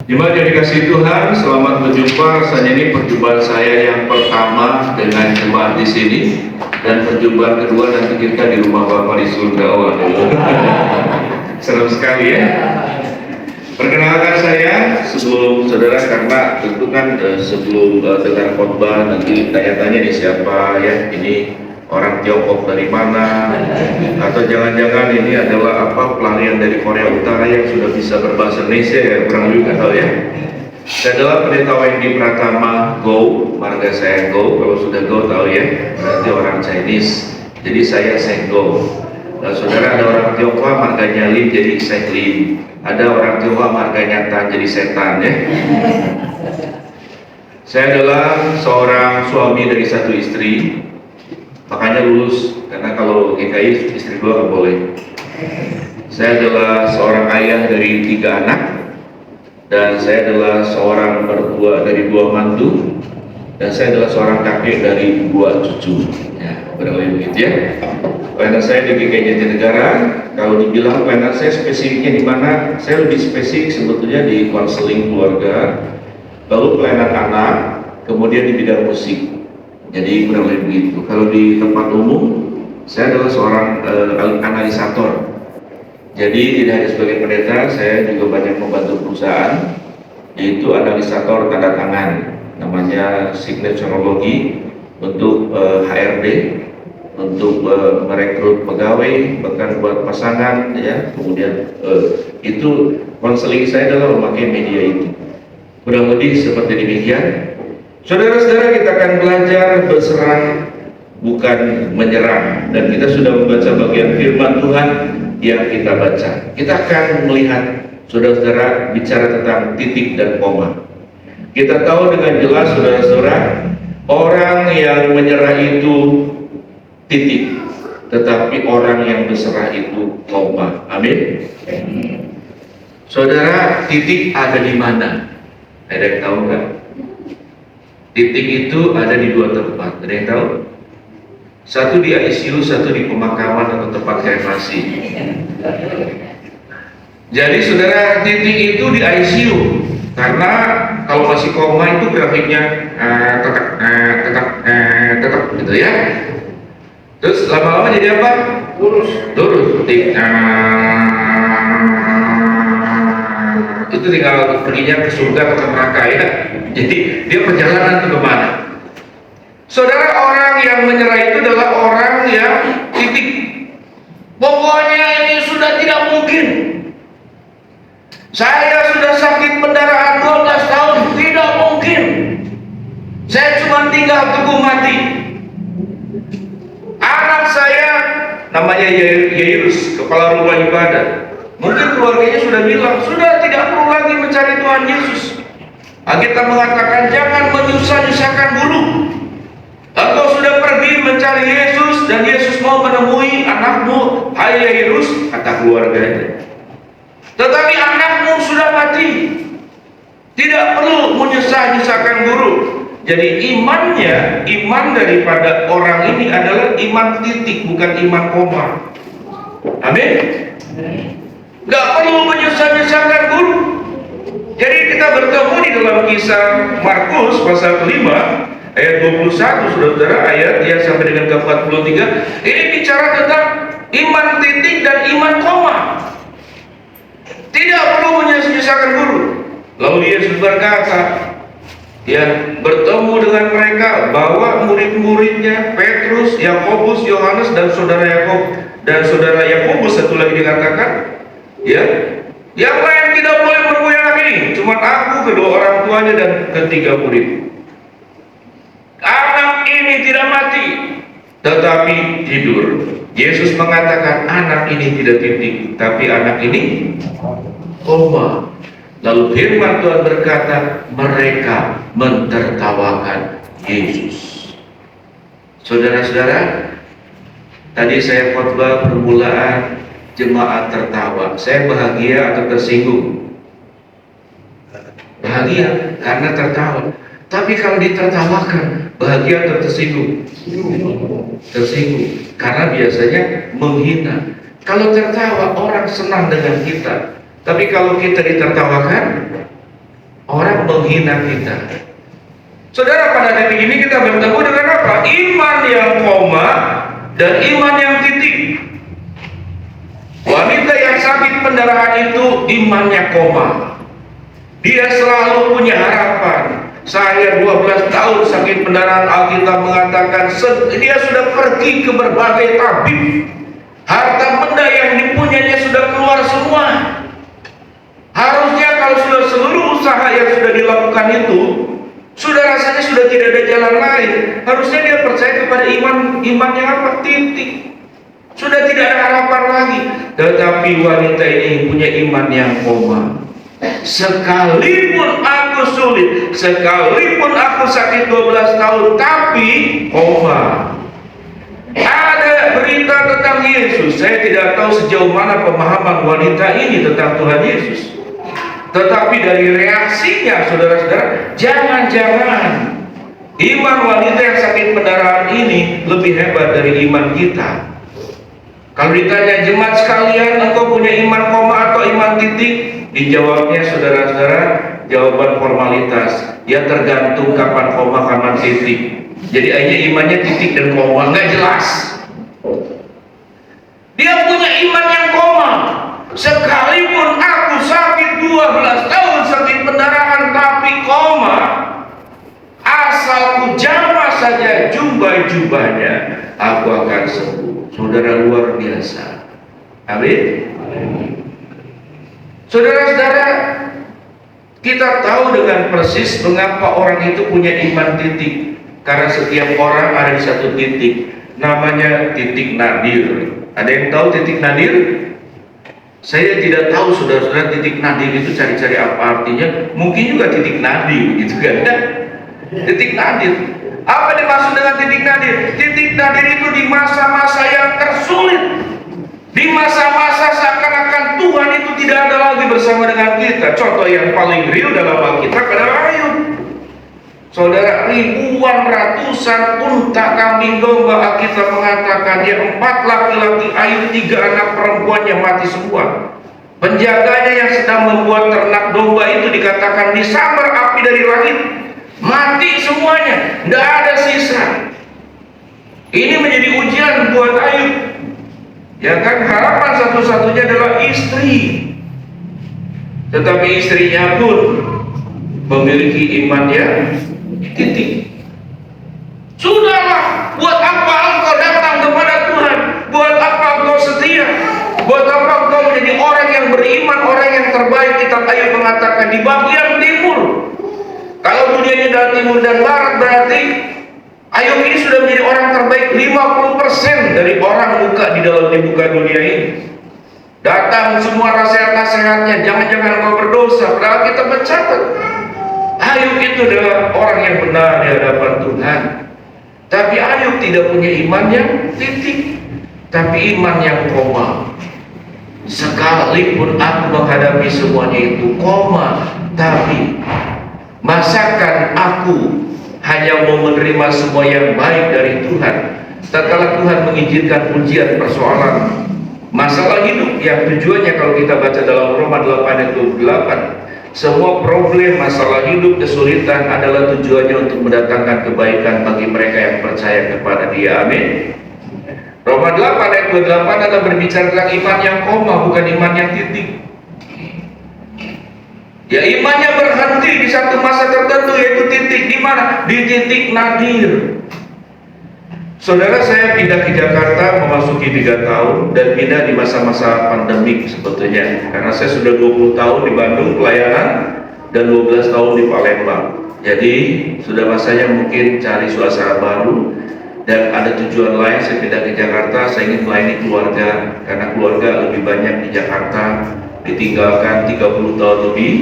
Jemaat yang dikasihi Tuhan, selamat berjumpa. Rasanya ini perjumpaan saya yang pertama dengan jemaat di sini, dan perjumpaan kedua nanti kita di rumah Bapak di surga. Seru sekali ya. Perkenalkan saya sebelum saudara, karena tentu kan sebelum dengar khotbah nanti tanya-tanya nih siapa ya, ini orang Tiongkok dari mana, atau jangan-jangan ini adalah pelarian dari Korea Utara yang sudah bisa berbahasa Indonesia ya, kurang lebih nggak tahu ya. Saya adalah pendeta Wendy Pratama Go, marga saya Go. Kalau sudah Go tahu ya, berarti orang Chinese. Jadi saya Seng Go. Nah, saudara, ada orang Tionghoa marganya Lin, jadi Seng Lin. Ada orang Tionghoa marganya Tan, jadi setan ya. Saya adalah seorang suami dari satu istri, makanya lulus, karena kalau GKI istri dua nggak boleh. Saya adalah seorang ayah dari 3 anak, dan saya adalah seorang mertua dari 2 mantu, dan saya adalah seorang kakek dari 2 cucu. Ya, barangkali begitu ya. Pelayanan saya di GKI Jatinegara, kalau dibilang pelayanan saya spesifiknya di mana, saya lebih spesifik sebetulnya di konseling keluarga, lalu pelayanan anak, kemudian di bidang musik. Jadi kurang lebih begitu. Kalau di tempat umum, saya adalah seorang analisator. Jadi tidak hanya sebagai pendeta, saya juga banyak membantu perusahaan, yaitu analisator tanda tangan, namanya signaturologi, untuk HRD, untuk merekrut pegawai, bahkan buat pasangan ya. Kemudian itu konseling saya adalah memakai media itu. Kurang lebih seperti demikian. Saudara-saudara, kita akan belajar berserang bukan menyerang, dan kita sudah membaca bagian firman Tuhan yang kita baca. Kita akan melihat saudara-saudara bicara tentang titik dan koma. Kita tahu dengan jelas saudara-saudara, orang yang menyerah itu titik, tetapi orang yang berserah itu koma. Amin. Saudara, titik ada di mana? Ada yang tahu nggak? Titik itu ada di 2 tempat. Ada yang tahu? Satu di ICU, satu di pemakaman atau tempat kremasi. Jadi saudara, titik itu di ICU, karena kalau masih koma itu grafiknya tetap gitu ya. Terus lama-lama jadi apa? Lurus. Itu tinggal perginya ke surga atau ke neraka ya. Jadi dia perjalanan ke mana? Saudara, orang yang menyerah itu adalah orang yang titik. Pokoknya ini sudah tidak mungkin. Saya sudah sakit pendarahan 12 tahun, tidak mungkin. Saya cuma tinggal tunggu mati. Anak saya namanya Yairus, kepala rumah ibadah. Mungkin keluarganya sudah bilang, sudah tidak perlu lagi mencari Tuhan Yesus. Kita mengatakan, jangan menyusah-nyusahkan dulu. Engkau sudah pergi mencari Yesus, dan Yesus mau menemui anakmu, hai Yairus, kata keluarganya. Tetapi anakmu sudah mati. Tidak perlu menyusah-nyusahkan dulu. Jadi iman daripada orang ini adalah iman titik, bukan iman koma. Amin. Gak perlu menyusah-nyusahkan guru. Jadi kita bertemu di dalam kisah Markus pasal 5 ayat 21, saudara, ayat ya sampai dengan ke-43. Ini bicara tentang iman titik dan iman koma. Tidak perlu menyusah-nyusahkan guru. Lalu Yesus berkata, ya, bertemu dengan mereka, bawa murid-muridnya Petrus, Yakobus, Yohanes, dan saudara Yakob dan saudara Yakobus. Satu lagi dikatakan, ya, yang lain tidak boleh menemui anak ini, cuma aku, kedua orang tuanya, dan ketiga murid. Anak ini tidak mati, tetapi tidur. Yesus mengatakan anak ini tidak titik, tapi anak ini koma. Lalu firman Tuhan berkata, mereka mentertawakan Yesus. Saudara-saudara, tadi saya khotbah permulaan, jemaat tertawa. Saya bahagia atau tersinggung? Bahagia karena tertawa. Tapi kalau ditertawakan, bahagia atau tersinggung? Tersinggung, karena biasanya menghina. Kalau tertawa, orang senang dengan kita. Tapi kalau kita ditertawakan, orang menghina kita. Saudara, pada detik ini kita bertemu dengan apa? Iman yang koma dan iman yang titik. Wanita yang sakit pendarahan itu imannya koma. Dia selalu punya harapan. Saya 12 tahun sakit pendarahan, Alkitab mengatakan dia sudah pergi ke berbagai tabib. Harta benda yang dipunyainya sudah keluar semua. Harusnya kalau sudah seluruh usaha yang sudah dilakukan itu, sudah rasanya sudah tidak ada jalan lain. Harusnya dia percaya kepada iman yang apa? Titik. Sudah tidak ada harapan lagi. Tetapi wanita ini punya iman yang koma. Sekalipun aku sulit, sekalipun aku sakit 12 tahun, tapi koma. Ada berita tentang Yesus. Saya tidak tahu sejauh mana pemahaman wanita ini tentang Tuhan Yesus. Tetapi dari reaksinya, saudara-saudara, jangan-jangan iman wanita yang sakit pendarahan ini lebih hebat dari iman kita. Kalau ditanya jemaat sekalian, engkau punya iman koma atau iman titik? Dijawabnya, saudara-saudara, jawaban formalitas. Ya tergantung kapan koma, kapan titik. Jadi akhirnya imannya titik dan koma, nggak jelas. Dia punya iman yang koma. Sekalipun aku sakit 12 tahun sakit pendarahan tapi koma, asal ku jamah saja jubah-jubahnya, aku akan sembuh. Saudara, luar biasa. Amin. Saudara-saudara, kita tahu dengan persis mengapa orang itu punya iman titik. Karena setiap orang ada di satu titik, namanya titik nadir. Ada yang tahu titik nadir? Saya tidak tahu, saudara-saudara, titik nadir itu cari-cari apa artinya. Mungkin juga titik nadir, gitu kan? Titik nadir. Apa dimaksud dengan titik nadir? Titik nadir itu di masa-masa yang tersulit, di masa-masa seakan-akan Tuhan itu tidak ada lagi bersama dengan kita. Contoh yang paling real dalam Alkitab adalah Ayub. Saudara, ribuan ratusan unta, kambing domba, Alkitab mengatakan dia 4 laki-laki Ayub, 3 anak perempuannya mati semua. Penjaganya yang sedang membuat ternak domba itu dikatakan disambar api dari langit, mati semuanya, tidak ada sisa. Ini menjadi ujian buat Ayub. Ya kan, harapan satu-satunya adalah istri. Tetapi istrinya pun memiliki iman yang titik. Sudahlah, buat apa engkau datang kepada Tuhan? Buat apa engkau setia? Buat apa engkau menjadi orang yang beriman, orang yang terbaik? Kitab Ayub mengatakan di bagian timur. Kalau dunianya dari timur dan barat, berarti Ayub ini sudah menjadi orang terbaik. 50% dari orang di muka dunia ini. Datang semua nasihat-nasihatnya, jangan-jangan engkau berdosa. Padahal kita mencatat Ayub itu adalah orang yang benar di hadapan Tuhan. Tapi Ayub tidak punya iman yang titik, tapi iman yang koma. Sekalipun aku menghadapi semuanya itu koma, tapi masakan aku hanya mau menerima semua yang baik dari Tuhan. Tatkala Tuhan mengizinkan ujian, persoalan, masalah hidup yang tujuannya kalau kita baca dalam Roma 8 ayat 28, semua problem, masalah hidup, kesulitan adalah tujuannya untuk mendatangkan kebaikan bagi mereka yang percaya kepada Dia. Amin. Roma 8 ayat 28 adalah berbicara tentang iman yang koma, bukan iman yang titik. Ya, imannya berhenti di satu masa tertentu, yaitu titik. Di mana? Di titik nadir. Saudara, saya pindah ke Jakarta memasuki 3 tahun dan pindah di masa-masa pandemik sebetulnya. Karena saya sudah 20 tahun di Bandung pelayanan dan 12 tahun di Palembang. Jadi sudah masanya mungkin cari suasana baru dan ada tujuan lain. Saya pindah ke Jakarta, saya ingin melayani keluarga karena keluarga lebih banyak di Jakarta, ditinggalkan 30 tahun lebih,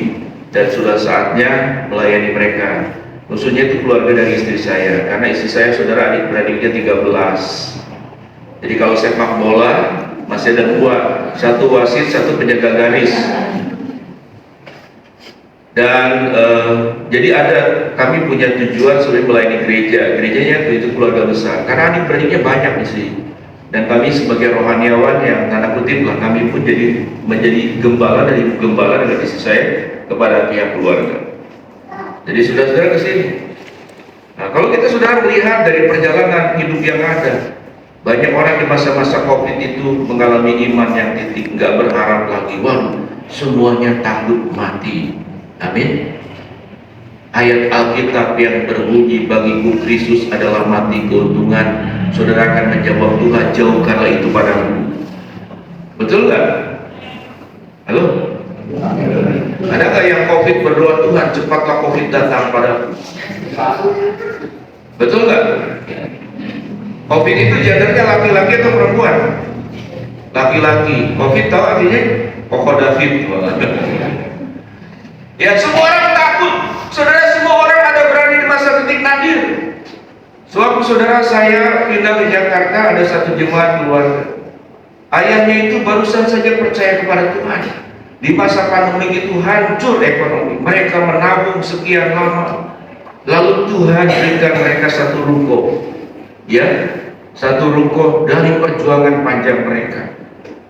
dan sudah saatnya melayani mereka. Khususnya itu keluarga dari istri saya, karena istri saya, saudara, adik-beradiknya 13. Jadi kalau sepak bola masih ada 2, satu wasit, satu penjaga garis. Dan jadi kami punya tujuan sebagai melayani gereja. Gerejanya itu keluarga besar, karena adik-beradiknya banyak di sini. Dan kami sebagai rohaniawan yang tanda kutip lah, kami pun menjadi gembala dari gembala dengan istri saya kepada pihak keluarga. Jadi saudara-saudara ke sini. Nah, kalau kita sudah melihat dari perjalanan hidup yang ada, banyak orang di masa-masa COVID itu mengalami iman yang titik, nggak berharap lagi. Wah, semuanya takut mati. Amin. Ayat Alkitab yang berbunyi, bagiku Kristus adalah mati keuntungan. Saudara akan menjawab, Tuhan jauhkanlah itu padamu. Betul nggak? Halo? Ada nggak yang COVID berdoa, Tuhan cepatlah COVID datang padaku? Betul nggak? COVID itu gendernya laki-laki atau perempuan? Laki-laki. COVID tahu artinya? Koko David. Ya, semua orang takut. Saudara, semua orang ada berani di masa titik nadir. Suatu saudara saya pindah ke Jakarta, ada satu jemaat keluarga. Ayahnya itu barusan saja percaya kepada Tuhan. Di masa pandemi itu hancur ekonomi. Mereka menabung sekian lama. Lalu Tuhan berikan mereka satu ruko. Ya, satu ruko dari perjuangan panjang mereka.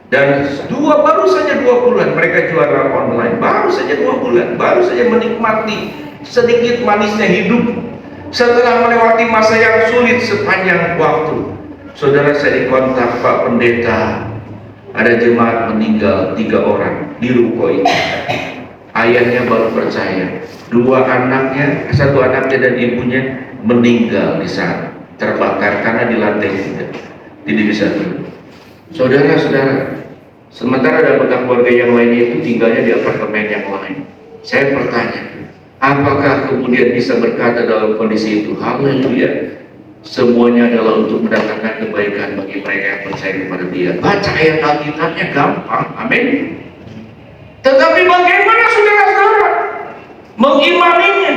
Dan baru saja 2 bulan mereka jualan online. Baru saja 2 bulan, baru saja menikmati sedikit manisnya hidup. Setelah melewati masa yang sulit sepanjang waktu, saudara, saya dikontak, Pak Pendeta, ada jemaat meninggal 3 orang di ruko itu. Ayahnya baru percaya, 2 anaknya, 1 anaknya dan ibunya meninggal di sana, terbakar karena di lantai 3 tidak bisa tidur. Saudara-saudara, sementara ada anggota keluarga yang lainnya itu tinggalnya di apartemen yang lain. Saya bertanya, apakah kemudian bisa berkata dalam kondisi itu, haleluya, semuanya adalah untuk mendatangkan kebaikan bagi mereka yang percaya kepada Dia. Baca ayat Alkitabnya gampang, amin. Tetapi bagaimana saudara-saudara mengimaninya?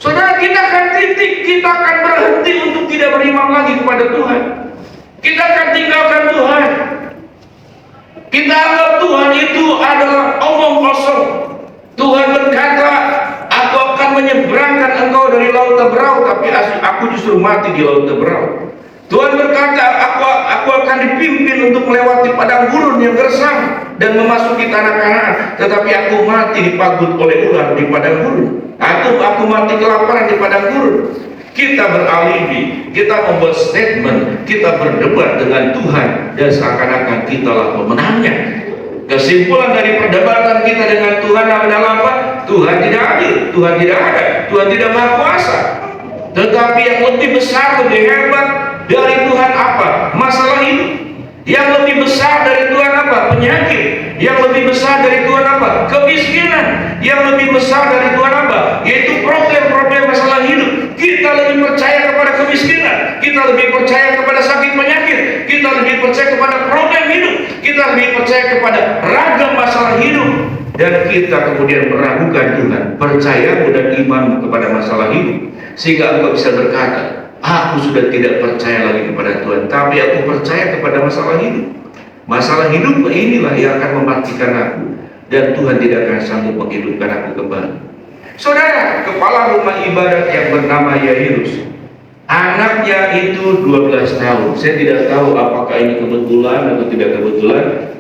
Saudara, kita akan titik, kita akan berhenti untuk tidak beriman lagi kepada Tuhan. Kita akan tinggalkan Tuhan. Kita anggap Tuhan itu adalah omong kosong. Tuhan berkata, aku akan menyeberangkan engkau dari laut Teberau, tapi aku justru mati di laut Teberau. Tuhan berkata, aku akan dipimpin untuk melewati padang gurun yang gersang dan memasuki tanah Kanaan, tetapi aku mati dipagut oleh ular di padang gurun. Aku mati kelaparan di padang gurun. Kita beralibi, kita membuat statement, kita berdebat dengan Tuhan, dan seakan-akan kitalah pemenangnya. Kesimpulan dari perdebatan kita dengan Tuhan adalah apa? Tuhan tidak adil, Tuhan tidak ada, Tuhan tidak maha kuasa. Tetapi yang lebih besar, lebih hebat dari Tuhan apa? Masalah hidup. Yang lebih besar dari Tuhan apa? Penyakit. Yang lebih besar dari Tuhan apa? Kemiskinan. Yang lebih besar dari Tuhan apa? Yaitu problem-problem masalah hidup. Kita lebih percaya kepada kemiskinan, kita lebih percaya kepada sakit penyakit, kita lebih percaya kepada problem hidup, kita lebih percaya kepada ragam masalah hidup, dan kita kemudian meragukan Tuhan, percaya dan iman kepada masalah hidup, sehingga engkau bisa berkata, aku sudah tidak percaya lagi kepada Tuhan, tapi aku percaya kepada masalah hidup. Masalah hidup inilah yang akan mematikan aku, dan Tuhan tidak akan sanggup menghidupkan aku kembali. Saudara, kepala rumah ibadat yang bernama Yairus, anaknya itu 12 tahun. Saya tidak tahu apakah ini kebetulan atau tidak kebetulan.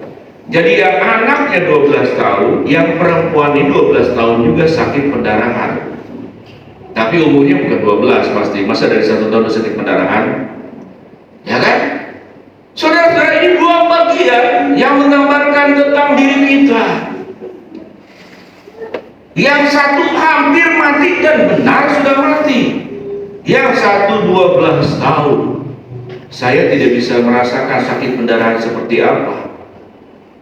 Jadi yang anaknya 12 tahun, yang perempuan ini 12 tahun juga sakit pendarahan. Tapi umurnya bukan 12 pasti. Masa dari 1 tahun sakit pendarahan? Ya kan? Saudara-saudara, ini 2 bagian yang menggambarkan tentang diri kita. Yang satu hampir mati dan benar sudah mati. Yang satu 12 tahun. Saya tidak bisa merasakan sakit pendarahan seperti apa.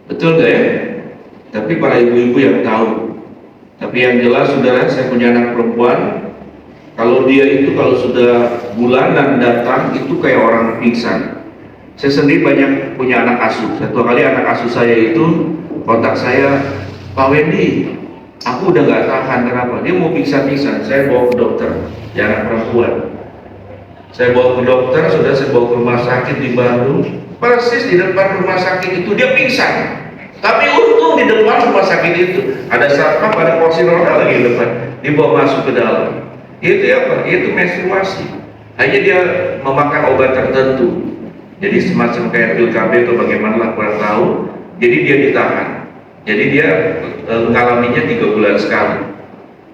Betul gak ya? Tapi para ibu-ibu yang tahu. Tapi yang jelas, saudara, saya punya anak perempuan. Kalau dia itu kalau sudah bulanan datang itu kayak orang pingsan. Saya sendiri banyak punya anak asuh. Satu kali anak asuh saya itu kontak saya, Pak Wendy, aku udah gak tahan. Kenapa? Dia mau pingsan-pingsan. Saya bawa ke dokter, ya anak perempuan. Saya bawa ke dokter, sudah saya bawa ke rumah sakit di Bandung. Persis di depan rumah sakit itu dia pingsan. Tapi untung di depan rumah sakit itu ada satpam, ada kursi roda lagi di depan. Dibawa masuk ke dalam. Itu apa? Itu menstruasi. Hanya dia memakan obat tertentu. Jadi semacam kayak pil KB atau bagaimana lah, kurang tahu. Jadi dia ditahan. Jadi dia mengalaminya 3 bulan sekali.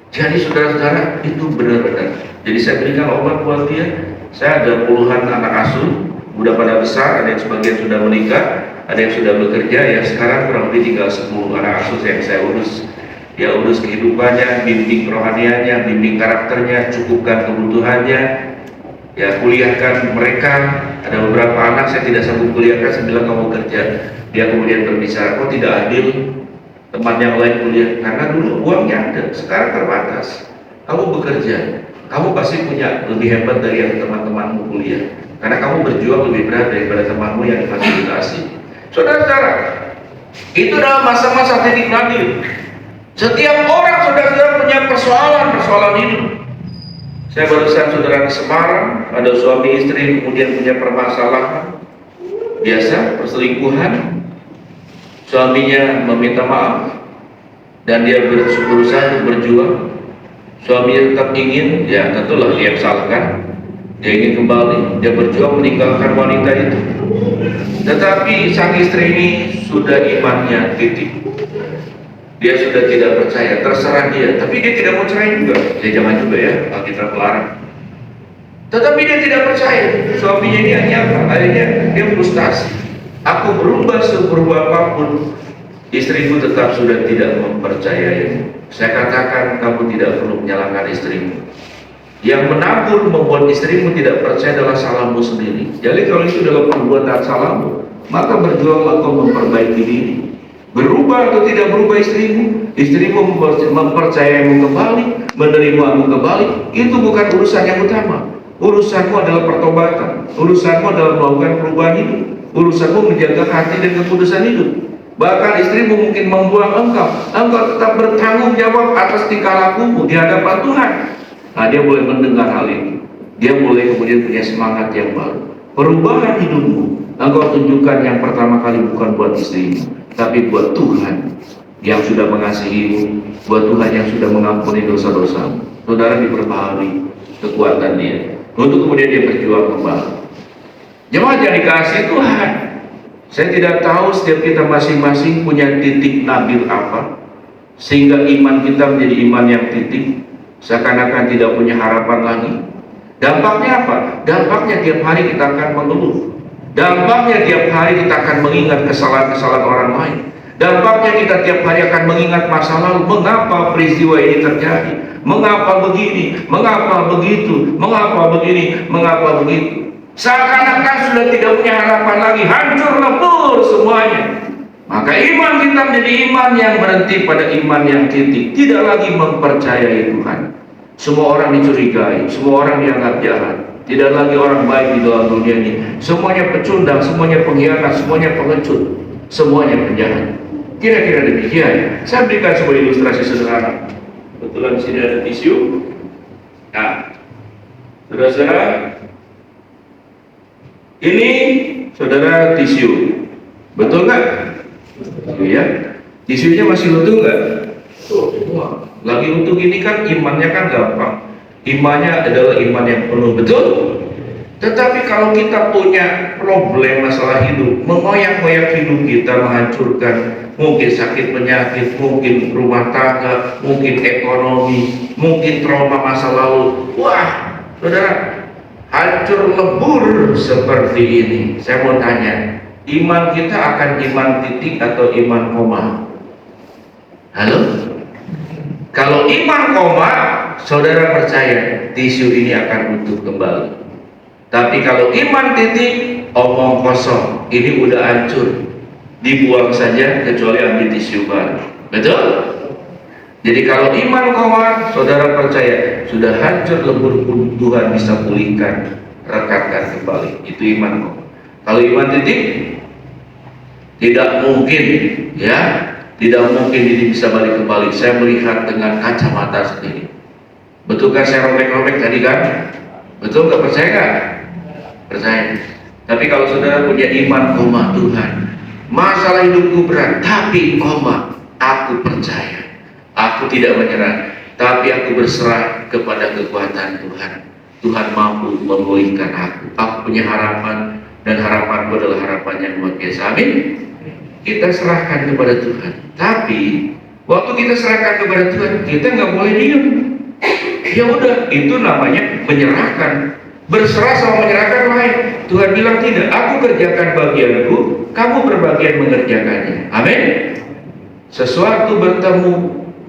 Jadi saudara-saudara, itu benar-benar. Jadi saya berikan obat buat dia. Saya ada puluhan anak asuh, udah pada besar, ada yang sebagian sudah menikah, ada yang sudah bekerja. Ya sekarang kurang lebih tinggal 10 anak asuh yang saya urus. Ya urus kehidupannya, bimbing kerohaniannya, bimbing karakternya, cukupkan kebutuhannya, ya kuliahkan mereka. Ada beberapa anak saya tidak sanggup kuliahkan, saya bilang kamu kerja. Dia kemudian berbicara, kok tidak adil teman yang lain kuliah? Karena dulu uangnya ada, sekarang terbatas. Kamu bekerja, kamu pasti punya lebih hebat dari yang teman-temanmu kuliah, karena kamu berjuang lebih berat daripada temanmu yang difasilitasi. Saudara-saudara, itu adalah masa-masa titik nadir. Setiap orang saudara-saudara punya persoalan hidup. Saya barusan saudara ke Semarang, ada suami istri kemudian punya permasalahan biasa, perselingkuhan. Suaminya meminta maaf dan dia berusaha untuk berjuang. Suaminya tetap ingin, ya tentulah dia yang salah kan. Dia ingin kembali, dia berjuang meninggalkan wanita itu. Tetapi sang istri ini sudah imannya titik. Dia sudah tidak percaya, terserah dia. Tapi dia tidak mau cerai juga. Ya jangan juga ya, kita melarang. Tetapi dia tidak percaya. Suaminya ini nyata, akhirnya dia frustasi. Aku berubah seberubah apapun, istrimu tetap sudah tidak mempercayai. Saya katakan kamu tidak perlu menyalahkan istrimu. Yang menabur membuat istrimu tidak percaya adalah salahmu sendiri. Jadi kalau itu adalah perbuatan salahmu, maka berjuanglah kau memperbaiki diri. Berubah atau tidak berubah istrimu mempercayamu kembali, menerimamu kembali, itu bukan urusan yang utama. Urusanmu adalah pertobatan, urusanmu adalah melakukan perubahan hidup, urusanmu menjaga hati dan kekudusan hidup. Bahkan istrimu mungkin membuang engkau tetap bertanggung jawab atas tingkah lakumu di hadapan Tuhan. Nah, dia boleh mendengar hal ini, dia boleh kemudian punya semangat yang baru. Perubahan hidupmu engkau tunjukkan yang pertama kali bukan buat istrimu, tapi buat Tuhan yang sudah mengasihimu, buat Tuhan yang sudah mengampuni dosa-dosamu. Saudara diperbaharui kekuatan dia untuk kemudian dia berjuang kembali. Jemaat yang dikasihi Tuhan, saya tidak tahu setiap kita masing-masing punya titik nabil apa, sehingga iman kita menjadi iman yang titik, seakan-akan tidak punya harapan lagi. Dampaknya apa? Dampaknya tiap hari kita akan mengeluh. Dampaknya tiap hari kita akan mengingat kesalahan-kesalahan orang lain. Dampaknya kita tiap hari akan mengingat masa lalu. Mengapa peristiwa ini terjadi? Mengapa begini? Mengapa begitu? Mengapa begini? Mengapa begitu? Seakan-akan sudah tidak punya harapan lagi. Hancur lebur semuanya. Maka iman kita menjadi iman yang berhenti pada iman yang titik. Tidak lagi mempercayai Tuhan. Semua orang dicurigai, semua orang dianggap jahat. Tidak lagi orang baik di dalam dunia ini. Semuanya pecundang, semuanya pengkhianat, semuanya pengecut, semuanya penjahat. Kira-kira demikian. Saya berikan sebuah ilustrasi sederhana. Kebetulan di sini ada tisu. Nah, saudara-saudara, ini saudara tisu. Betul nggak? Iya. Tisunya masih utuh nggak? Wah, lagi utuh gini kan imannya kan gampang. Imannya adalah iman yang penuh, betul? Tetapi kalau kita punya problem masalah hidup, mengoyak-ngoyak hidup kita, menghancurkan, mungkin sakit penyakit, mungkin rumah tangga, mungkin ekonomi, mungkin trauma masa lalu. Wah, saudara, hancur lebur seperti ini. Saya mau tanya, iman kita akan iman titik atau iman koma? Halo? Kalau iman koma, saudara percaya tisu ini akan utuh kembali. Tapi kalau iman titik, omong kosong, ini udah hancur, dibuang saja kecuali ambil tisu baru. Betul? Jadi kalau iman koma, saudara percaya sudah hancur lebur pun Tuhan bisa pulihkan, rekatkan kembali. Itu iman koma. Kalau iman titik, tidak mungkin, ya. Tidak mungkin ini bisa balik kembali. Saya melihat dengan kacamata sendiri. Betul kan saya robek-robek tadi kan? Betul nggak, percaya nggak? Percaya. Tapi kalau saudara punya iman koma, Tuhan, masalah hidupku berat, tapi koma, aku percaya. Aku tidak menyerah, tapi aku berserah kepada kekuatan Tuhan. Tuhan mampu memulihkan aku. Aku punya harapan, dan harapanku adalah harapan yang luar biasa. Amin. Kita serahkan kepada Tuhan. Tapi Waktu kita serahkan kepada Tuhan, kita nggak boleh diem. Ya udah, itu namanya menyerahkan. Berserah sama menyerahkan lain. Tuhan bilang tidak, aku kerjakan bagianku, kamu berbagian mengerjakannya. Amin. Sesuatu bertemu,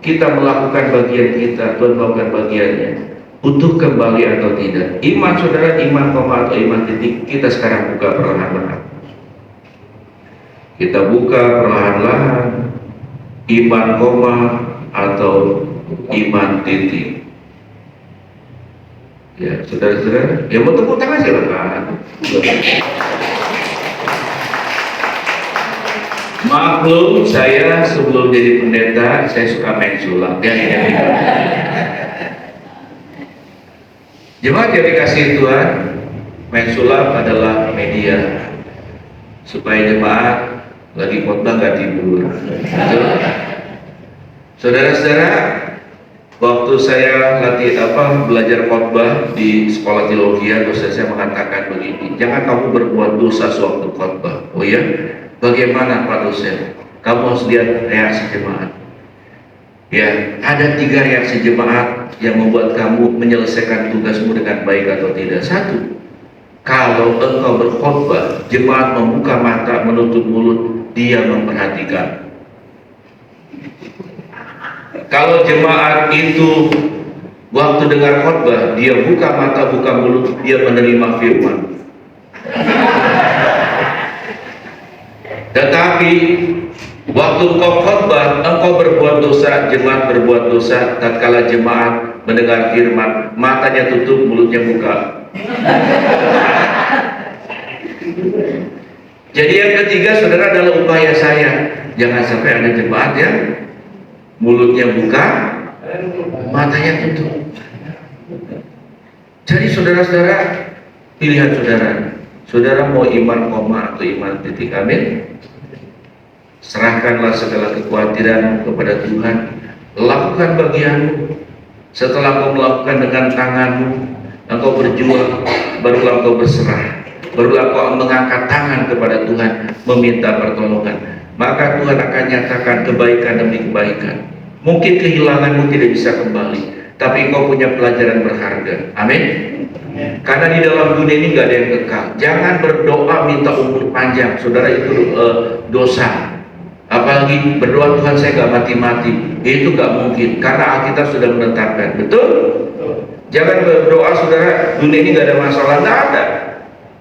kita melakukan bagian kita, Tuhan melakukan bagiannya. Utuh kembali atau tidak. Iman saudara, iman koma atau iman titik, kita sekarang buka perlahan-lahan. Kita buka perlahan-lahan. Iman koma atau iman titik. Ya, saudara-saudara, yang mau tepuk tangan silakan. Maklum, saya sebelum jadi pendeta, saya suka main sulap. Jemaat yang dikasihi Tuhan, main sulap adalah media supaya jemaat lagi khotbah nggak tidur. Saudara-saudara, waktu saya belajar khotbah di sekolah teologi, dosen saya mengatakan begini, jangan kamu berbuat dosa sewaktu khotbah. Oh ya, bagaimana Pak dosen? Kamu harus lihat reaksi jemaat. Ya, ada 3 reaksi jemaat yang membuat kamu menyelesaikan tugasmu dengan baik atau tidak. 1, kalau engkau berkhotbah, jemaat membuka mata, menutup mulut, dia memperhatikan. Kalau jemaat itu waktu dengar khotbah, dia buka mata, buka mulut, dia menerima firman. Tetapi waktu engkau khotbah, engkau berbuat dosa, jemaat berbuat dosa, tatkala jemaat mendengar firman, matanya tutup, mulutnya buka. Jadi yang ketiga, saudara, adalah upaya saya. Jangan sampai ada jemaat yang mulutnya buka, matanya tutup. Jadi saudara-saudara, pilihan saudara. Saudara mau iman koma atau iman titik. Amin. Serahkanlah segala kekhawatiran kepada Tuhan. Lakukan bagianmu. Setelah kau melakukan dengan tanganmu, engkau berjuang, barulah kau berserah, barulah kau mengangkat tangan kepada Tuhan, meminta pertolongan. Maka Tuhan akan nyatakan kebaikan demi kebaikan. Mungkin kehilanganmu tidak bisa kembali, tapi engkau punya pelajaran berharga. Amin. Karena di dalam dunia ini nggak ada yang kekal. Jangan berdoa minta umur panjang, saudara, itu dosa. Apalagi berdoa Tuhan saya nggak mati-mati, itu nggak mungkin. Karena Alkitab sudah menetapkan, betul? Jangan berdoa saudara, dunia ini nggak ada masalah, nggak ada.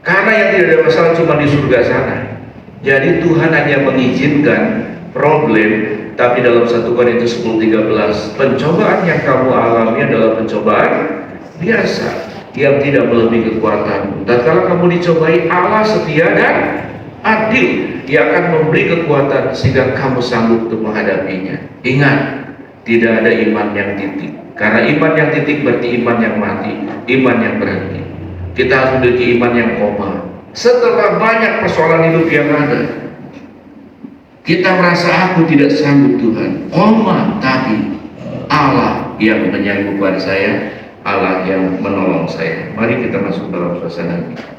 Karena yang tidak ada masalah cuma di surga sana. Jadi Tuhan hanya mengizinkan problem, tapi dalam 1 Korintus 10:13, pencobaan yang kamu alami adalah pencobaan biasa yang tidak melebihi kekuatanmu. Dan kalau kamu dicobai, Allah setia dan adil. Dia akan memberi kekuatan sehingga kamu sanggup untuk menghadapinya. Ingat, tidak ada iman yang titik. Karena iman yang titik berarti iman yang mati, iman yang berhenti. Kita harus memiliki iman yang koma. Setelah banyak persoalan hidup yang ada, kita merasa aku tidak sanggup Tuhan. Koma, tapi Allah yang menyanggupkan saya, Allah yang menolong saya. Mari kita masuk dalam suasana ini.